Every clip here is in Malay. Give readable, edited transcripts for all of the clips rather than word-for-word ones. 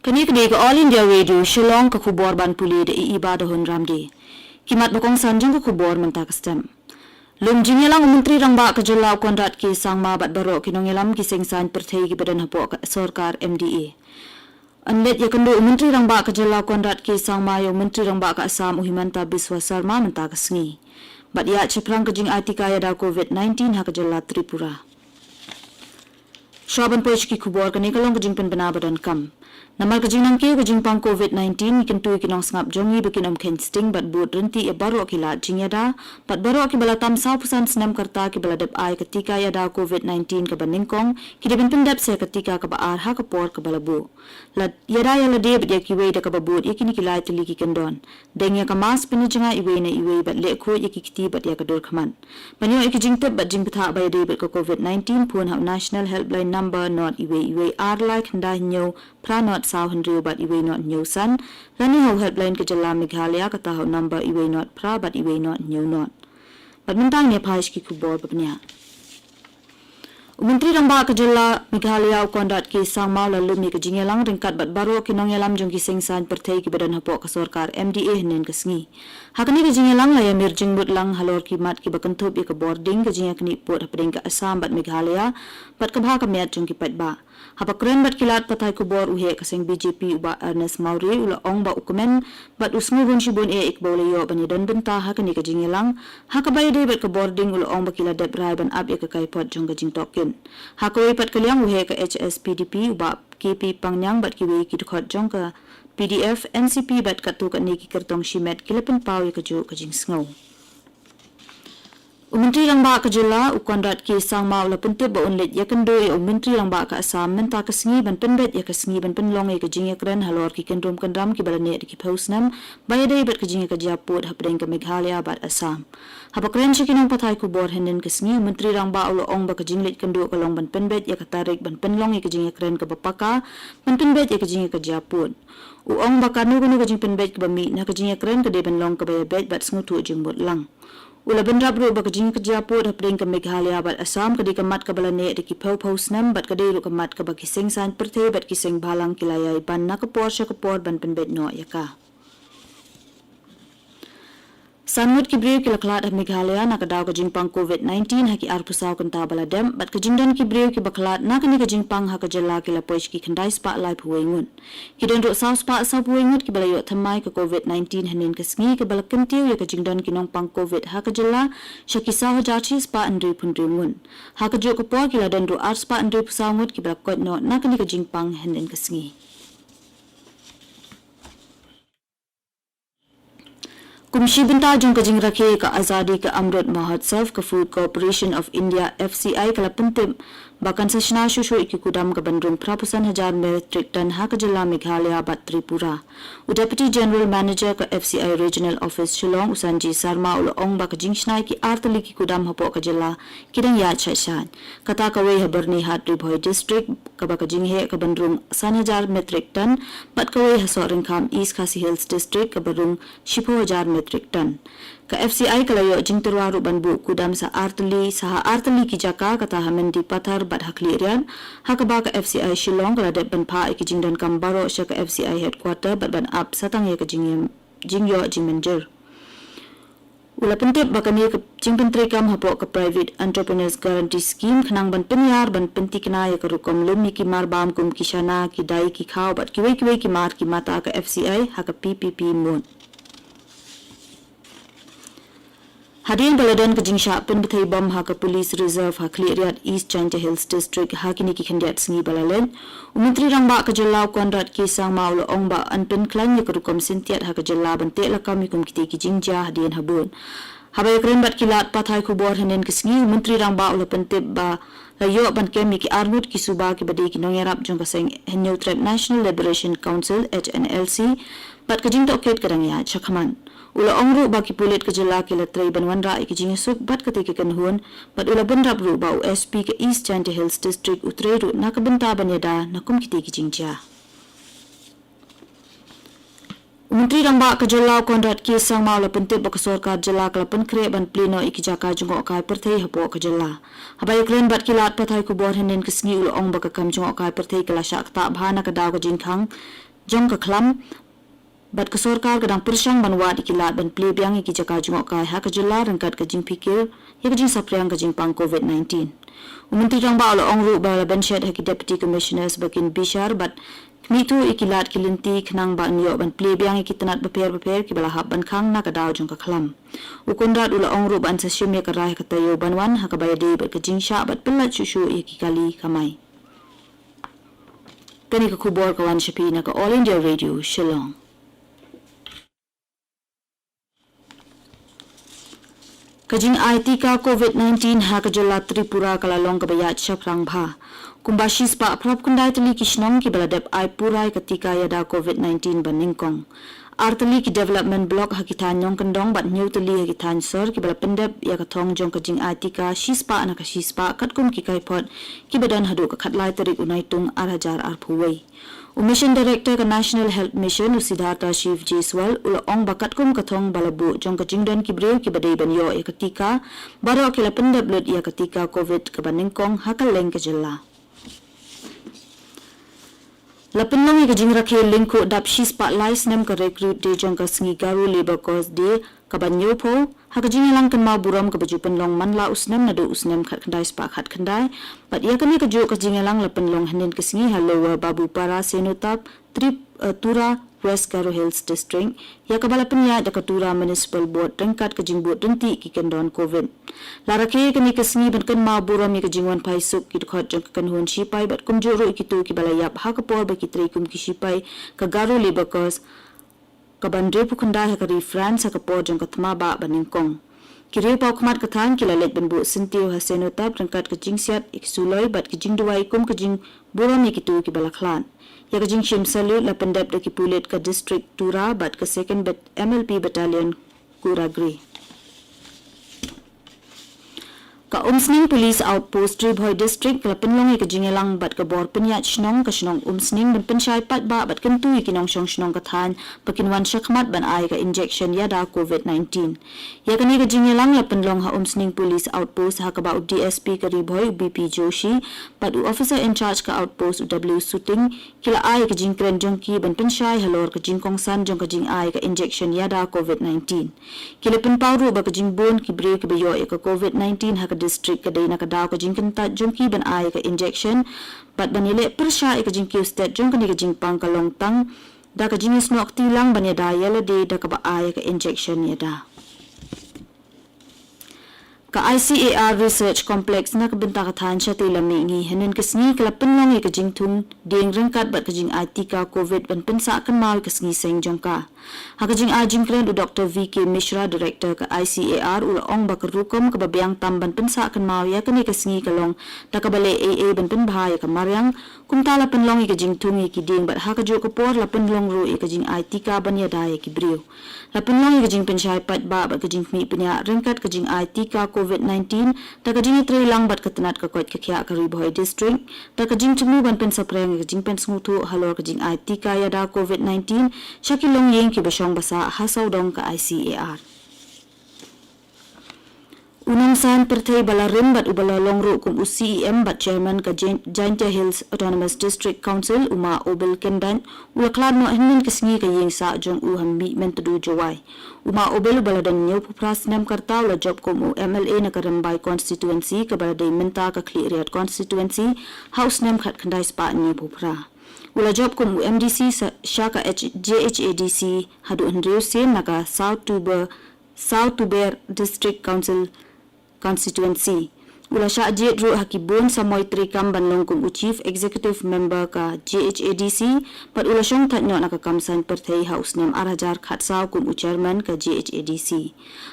Kani kini ke All India Radio Shillong ke kubor ban puli de ibadah hon ramdi. Kimat bakong sanjung ke kubor mentak stem. Lum jingelang menteri rangba ke jela kondat ki sangma bat barok kinong yelam ki sengsan perthai ki badan hapok sarkar MDA. Anlet ya kendo menteri rangba ke jela kondat ki sangma yo menteri rangba ke Assam Uhimanta Biswa Sarma mentak sengi. Bat ya ceprang ke jing artika ya da COVID-19 ha ke jela Tripura. Shaban poch ki kubor kani kalong ke jing pen badan kam. Namal kajing nangke kajing pang COVID-19 ikan tu ikinong sangap jongi bikinom kensting bat buat renti ya baru akilat jing yada bat baru akibala tam sau pusan senam karta akibala dep ai ketika yada COVID-19 ke baningkong kida bin pendap se ketika ke baar ha ke por ke balabu lad yada ya lade bat ya kiwe da ke babut yakini kilai teli ki kendon deng ya kemas penijanga iwe na iwe bat lekho yakikiti bat ya kedor khaman banyo ikijing tep bat jing petha bay de bat ke COVID-19 pun ha national helpline number not iwe ar like nda nyo pranot South Hendrio but iwe not new san. Lani ho helpline ke jala Meghalaya kata ho number iwe not pra but iwe not new not. But mentang ne paish ki kubor babnya. Menteri ramba ke jala Meghalaya kondat ki sangma lalu mi ke jingelang ringkat bat baru kinong yalam jong ki sengsan perthai ki badan hapok ke sarkar MDA henen ke sengi. Hakani ke jingelang la ya mirjing but lang halor ki mat ki bakantup ke boarding ke jingak ni pot hapding ke Assam bat Meghalaya bat ke bha ke miat jong ki pat ba. Hapa keren bat kilat patai kubor uhe kaseng BJP uba Ernest Mauri ula ong ba ukumen bat usngugun shibun ikbole yo bani dan benta hakani ke jingelang hakabay de bat ke boarding ula ong ba kilat dep rai ban ab ya ke kai pot jong ke jing tokin hakawai pat kaliang uhe ke HSPDP uba KP Pangyang bat kiwe ki dukot jong ke PDF NCP bat katu ke ni ki kertong shimet kilepin pau ya ke jo ke jing sngaw. Menteri rangba ke jela ukondat ki sangma ula puntip ba unlet ya kendo ya menteri rangba ke Assam menta ke sengi ban penbet ya ke sengi ban penlong ya ke jing ya keren halor ki kendrum kendram ki balane ki pausnam bayadai bat ke jing ya ke japut hapdeng ke Meghalaya bat Assam hapa keren shikinong patai ku bor henen ke sengi menteri rangba ula ong ba ke jing let kendo ke long ban penbet ya ke tarik ban penlong ya ke jing ya keren ke bapaka ban penbet ya ke jing ya ke japut uong ba kanu kanu ke jing penbet ke bami na ke jing ya keren ke de ban long ke bayabet bat sengutu jing bot lang Ula bendrab ru ba kajing kejaput hapdeng ke Meghalaya bat Assam kadi kemat ke balane de ki pau snam bat kadi ru kemat ke bagi sengsan perthe bat ki seng balang kilayai ban na ke por ban penbet no yaka Sanmut ki briu ki laklat hap Meghalaya na kadaw kajing pang COVID-19 haki arpusaw kanta baladem bat kajing dan ki briu ki baklat na kani kajing pang haka jala ki lapoish ki kandai spa lai puwengun ki den ru saw spa saw puwengut ki balayo thamai ke COVID-19 hanin ke sengi ke balakentiu ya kajing dan kinong pang COVID haka jala shaki saw jachi spa andri pundringun haka jo ke por ki la den ru ar spa andri pusawngut ki balakot no na kani kajing pang hanin ke sengi Kumshi benta jong kajing rakhe ka azadi ka Amrit Mahotsav ka Food Corporation of India FCI kala pentim bakan sashna shushu ikikudam ka bandrung prapusan hajar metric ton ha ka jala Meghalaya bat Tripura. Deputy General Manager ka FCI Regional Office Shillong Usanji Sarma ula ong ba ka jingshnai ki artali ki kudam hapo ka jala kidang ya chaishan. Kata ka wei habarni hat Ribhoi District ka ba ka jinghe ka bandrung 1,000 metric ton bat ka wei hasoring kham East Khasi Hills District ka bandrung 10,000 metric ton. Ka FCI kalayo jing terwaru banbu kudam sa artali ki jaka kata hamen di pathar bat haklirian hakaba ka FCI Shillong kala dep ban pha ki jing dan kambaro sya ka FCI headquarter bat ban up satang ya ka jing yo jing manager ula pentip bakani ka jing pentri kam hapo ka private entrepreneurs guarantee scheme khanang ban penyar ban pentikna ya ka rukom lumi ki mar bam kum kishana ki dai ki khaw bat kiwe ki mar ki mata ka FCI haka PPP mon Hadian baladan ke jingsha pen bethai bom ha ka police reserve ha Cleariat East Chanta Hills District ha kini ki khandiat sengi balalen umentri rangba ka jalla konrat ki sang maulo ongba anpen klan ye kerukom sintiat ha ka jalla bante la kami kum kiti ki jingja hadian habun habai kren bat kilat pathai ku bor hanen ke sengi umentri rangba ulo pentip ba layo ban kemi ki armut ki suba ki badi ki nongerap jong ka seng Henyo Tribe National Liberation Council HNLC bat ka jing toket kadang ya chakhaman Ula ongru baki pulit ke jela ke latrai banwan ra ke jingesuk bat kate ke kanhun bat ula banrap ru ba USP ke East Chanta Hills District utre ru na kabenta banyada na kum kite ki jingja Menteri rangba ke jela konrat ke sang maula pentip ba sarkar jela kala penkre ban pleno ikijaka jungo kai perthai hapo ke jela habai kren bat kilat pathai ku bor henen ke sngi ula ong ba ka kam jungo kai perthai kala shak ta bhana ka daw ka jingkhang jong ka khlam bat ka sarkar kadang persang banwat ikilat ban ple biang iki jaka jungok kai ha ka jula rangkat ka jing pikir ya ka jing sapriang ka jing pang COVID-19 Menteri Rang Ba Olo Ongru Bala Benshad haki Deputy Commissioners bakin Bishar bat kmitu ikilat kilinti khnang ba nyo ban ple biang ikitanat beper ki bala hab ban khang na ka daw jong ka khlam ukundrat ula ongru ban sa shimya ka rai ka tayo banwan ha ka bayade bat ka jing sha bat pilat shushu iki kali kamai Kani ka kubor ka wan shapi na ka All India Radio Shillong Kajing IT ka COVID-19 ha kajala Tripura kalalong kabayat syaprang bha. Kumbashis pa aprap kundai tali kishnong ki baladep ai purai ketika yada COVID-19 baningkong. Artali ki development block hakitan nyong kendong bat new tali hakitan sor ki bala pendep ya katong jong kajing IT ka shispa anaka shispa katkum ki kaipot ki badan hadu ka khatlai tarik unaitung arhajar arpuwei. Mission Director ka National Health Mission Siddhartha Shiv Jaiswal ula ong bakat kum kathong balabu jong ka jingdon ki breu ki badai banyo ya ketika baro kila pendep lut ya ketika COVID ka baningkong hakaleng ka jela Lapinong ka jing rakhe lingko dap shi spotlight nem ka recruit de jong ka sngi garu labor course de ka banyo po hakajing lang kan ma buram ka bajupan long manla usnem na do usnem khat khandai spa khat khandai but ya kami ka jo ka jing lang lapan long hanin ka sngi halowa babu para senotap trip tura West Garo Hills District ya ka balapan ya da Tura Municipal Board rangkat ka jing board renti ki kendon COVID la rakhe kami ka sngi ban kan ma buram ka jingwan pai sup ki khot jong kan hon shi pai bat kum jo ro ki tu ki balayap ha ka por ba ki trei kum ki shi pai ka garo labor course kabandre pukunda ha kari France ka po jong kathma ba baningkong kire pa khmat ka than ki lalet banbu sintiu ha senotap rangkat ka jingsiat iksuloi bat ki jingduai kum ka jing buram ki tu ki balaklan ya ka jing shim salu la pendap de ki pulet ka district Tura bat ka second bat MLP battalion Kuragri ka umsning police outpost Tribhoy district la penlong ka jingelang bat ka bor penyat shnong ka shnong umsning ban penshai pat ba bat kan tu ki nong shong shnong ka than pakinwan shakmat ban ai ka injection ya da COVID-19 ya ka ni ka jingelang la penlong ha umsning police outpost ha ka ba DSP ka Ribhoy BP Joshi bat officer in charge ka outpost W Suting kila ai ka jingkren jong ki ban penshai halor ka jingkong san jong ka jing ai ka injection ya da COVID-19 kila penpawru ba ka jingbon ki bre ki bayo ka COVID-19 ha ka district kadai na kadaw ka jingkan ta jongki ban ai ka injection but banile persha ka jingki state jong kani ka jingpang ka longtang da ka jingis nok tilang ban ya da yala de da ka ba ai ka injection ya da ka ICAR Research Complex na kabinta ka than siya tilami ngi hanin kasngi kalapan lang ka jingtung ding rangkat bat ka jing IT ka COVID ban pensa kan mal kasngi seng jongka ha ka jing ajing kren u Dr. VK Mishra Director ka ICAR ula ong bakarukom ka babyang tamban pensa kan mal ya kani kasngi kalong da ka bale AA ban pen bahaya ka maryang kumtala penlong ka jingtung ki ding bat ha ka jo ka por la penlong ro ka jing IT ka ban ya daya ki brio la penlong ka jing penshai pat ba ka jing mi penya rangkat ka jing IT ka COVID-19 ta ka jing tre lang bat katanat ka kwat ka kya ka Ribhoy district ta ka jing chmu ban pen sapreng ka jing pen smutu halor ka jing IT ka ya da COVID-19 shakilong yeng ki basong basa hasaw dong ka ICAR Unang san pertai balarim bat ubala longro kum UCEM bat chairman ka Jaintia Hills Autonomous District Council uma obel kendan ula klad no hinin kasngi ka yeng sa jong u hammi mentudu jawai uma obel baladan nyo pupras nam karta ula job kum MLA na karambay constituency ka baladai menta ka cleariat constituency house nam khat khandai spa nyo pupra ula job kum MDC sa shaka JHADC hadu andrew sen naka South Tuber District Council constituency ula sha jet ro hakibon sa moitri kam banlong kum chief executive member ka JHADC pat ula shong thatnyo nakakamsan perthei house nem arhajar khatsaw kum chairman ka JHADC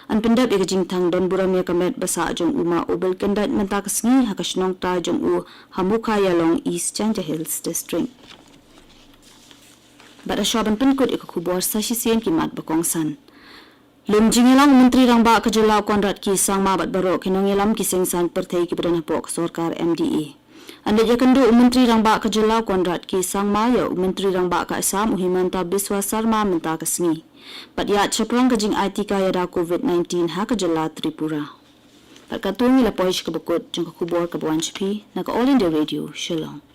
an pendap ek jing thang don buramya kamet basa jong uma obel kandat menta kasngi hakashnong ta jong u hamukha yalong East Jaintia Hills district bara shaban penkut ikukubor sa shisien kimat bakongsan Lum jingilang Menteri Rang Ba ka Julaw Konrad ki sang mabat baro kinongilam ki sengsan perthei ki berana pok sarkar MDA. Anda jakando Menteri Rang Ba ka Julaw Konrad ki sang mayo Menteri Rang Ba ka Assam Himanta Biswa Sarma menta kasni. Pat ya chaprang ka jing IT ka ya da COVID-19 ha ka Jula Tripura. Pat katungi la poish ka bukot jong ka kubor ka buwan chipi na ka All India Radio Shillong.